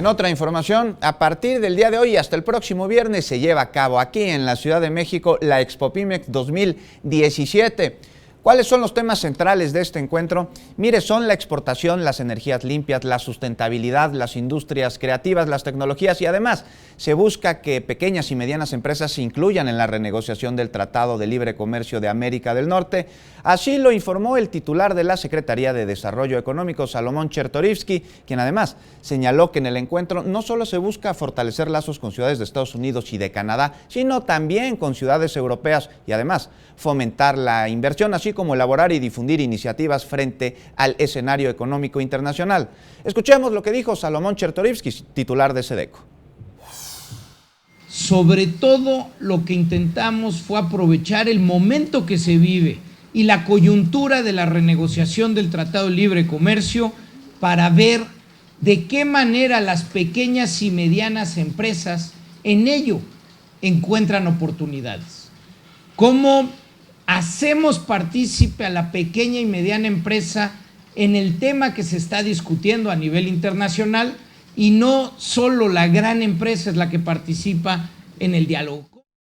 En otra información, a partir del día de hoy hasta el próximo viernes se lleva a cabo aquí en la Ciudad de México la Expopymex 2017. ¿Cuáles son los temas centrales de este encuentro? Mire, son la exportación, las energías limpias, la sustentabilidad, las industrias creativas, las tecnologías y además se busca que pequeñas y medianas empresas se incluyan en la renegociación del Tratado de Libre Comercio de América del Norte. Así lo informó el titular de la Secretaría de Desarrollo Económico, Salomón Chertorivsky, quien además señaló que en el encuentro no solo se busca fortalecer lazos con ciudades de Estados Unidos y de Canadá, sino también con ciudades europeas y además fomentar la inversión, así como elaborar y difundir iniciativas frente al escenario económico internacional. Escuchemos lo que dijo Salomón Chertorivsky, titular de SEDECO. Sobre todo lo que intentamos fue aprovechar el momento que se vive y la coyuntura de la renegociación del Tratado de Libre Comercio para ver de qué manera las pequeñas y medianas empresas en ello encuentran oportunidades. ¿Cómo hacemos partícipe a la pequeña y mediana empresa en el tema que se está discutiendo a nivel internacional y no solo la gran empresa es la que participa en el diálogo?